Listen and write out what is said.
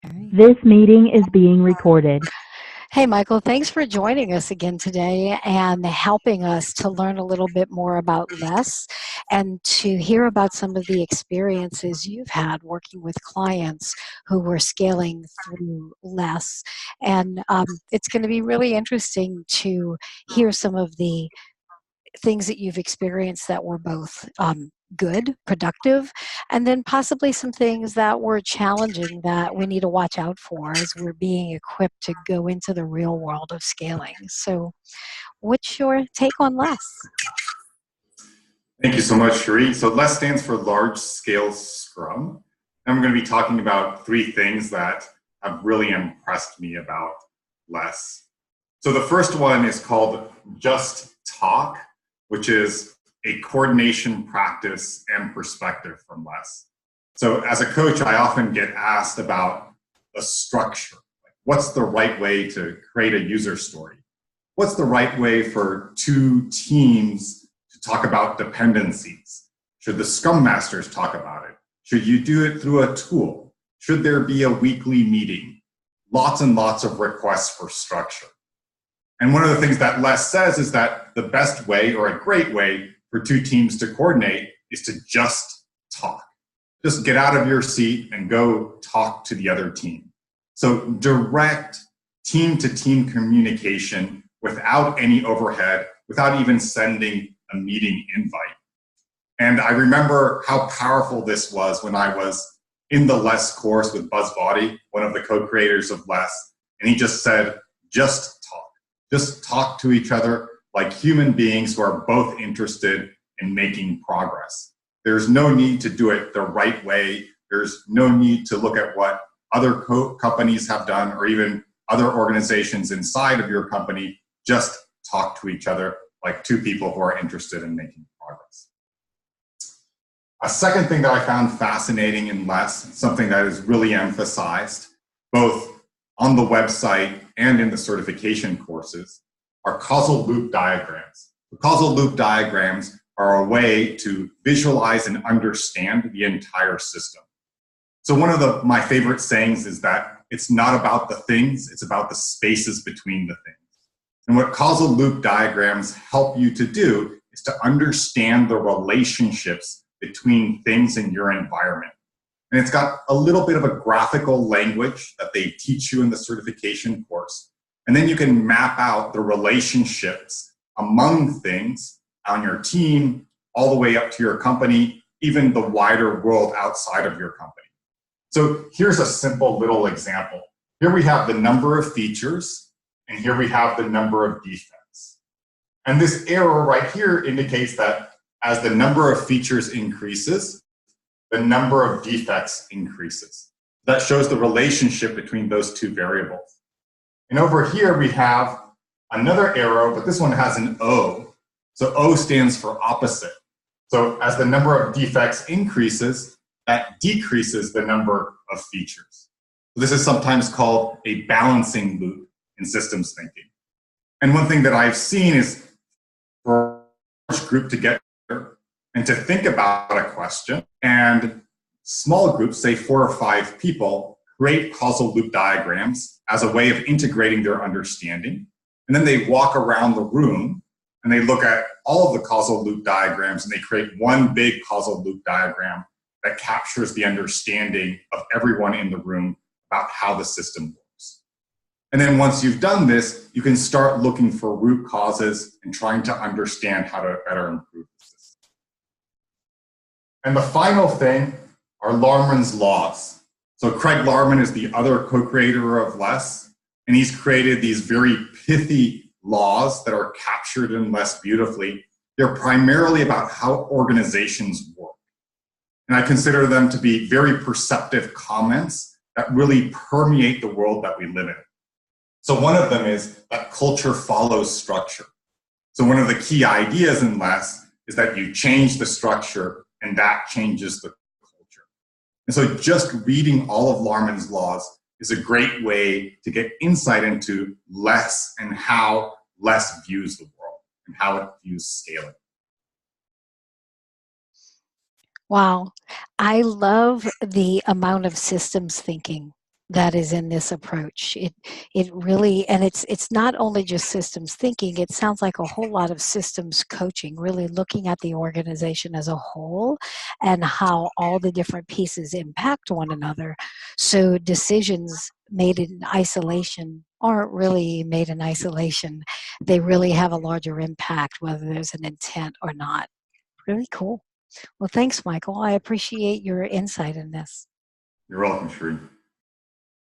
right. This meeting is being recorded. Hey, Michael, thanks for joining us again today and helping us to learn a little bit more about LeSS and to hear about some of the experiences you've had working with clients who were scaling through LeSS. And it's going to be really interesting to hear some of the things that you've experienced that were both good, productive, and then possibly some things that were challenging that we need to watch out for as we're being equipped to go into the real world of scaling. So, what's your take on LeSS? Thank you so much, Cherie. So LeSS stands for Large Scale Scrum. And I'm going to be talking about three things that have really impressed me about LeSS. So the first one is called Just Talk, which is a coordination practice and perspective from LeSS. So as a coach, I often get asked about the structure. Like, what's the right way to create a user story? What's the right way for two teams to talk about dependencies? Should the Scrum Masters talk about it? Should you do it through a tool? Should there be a weekly meeting? Lots and lots of requests for structure. And one of the things that LeSS says is that the best way or a great way for two teams to coordinate is to just talk. Just get out of your seat and go talk to the other team. So direct team-to-team communication without any overhead, without even sending a meeting invite. And I remember how powerful this was when I was in the LeSS course with Buzz Body, one of the co-creators of LeSS, and he just said, just talk. Just talk to each other like human beings who are both interested in making progress. There's no need to do it the right way. There's no need to look at what other companies have done or even other organizations inside of your company. Just talk to each other like two people who are interested in making progress. A second thing that I found fascinating in LeSS, something that is really emphasized, both on the website and in the certification courses, are causal loop diagrams. The causal loop diagrams are a way to visualize and understand the entire system. So one of my favorite sayings is that it's not about the things, it's about the spaces between the things. And what causal loop diagrams help you to do is to understand the relationships between things in your environment. And it's got a little bit of a graphical language that they teach you in the certification course. And then you can map out the relationships among things on your team, all the way up to your company, even the wider world outside of your company. So here's a simple little example. Here we have the number of features, and here we have the number of defects. And this arrow right here indicates that as the number of features increases, the number of defects increases. That shows the relationship between those two variables. And over here we have another arrow, but this one has an O. So O stands for opposite. So as the number of defects increases, that decreases the number of features. So this is sometimes called a balancing loop in systems thinking. And one thing that I've seen is for a large group to get and to think about a question, and small groups, say 4 or 5 people, create causal loop diagrams as a way of integrating their understanding. And then they walk around the room and they look at all of the causal loop diagrams and they create one big causal loop diagram that captures the understanding of everyone in the room about how the system works. And then once you've done this, you can start looking for root causes and trying to understand how to better improve the system. And the final thing are Larman's laws. So Craig Larman is the other co-creator of LeSS, and he's created these very pithy laws that are captured in LeSS beautifully. They're primarily about how organizations work. And I consider them to be very perceptive comments that really permeate the world that we live in. So one of them is that culture follows structure. So one of the key ideas in LeSS is that you change the structure and that changes the culture. And so just reading all of Larman's laws is a great way to get insight into LeSS and how LeSS views the world and how it views scaling. Wow. I love the amount of systems thinking that is in this approach. It really, and it's not only just systems thinking, it sounds like a whole lot of systems coaching, really looking at the organization as a whole and how all the different pieces impact one another. So decisions made in isolation aren't really made in isolation. They really have a larger impact whether there's an intent or not. Really cool. Well, thanks, Michael. I appreciate your insight in this. You're welcome, Sheree.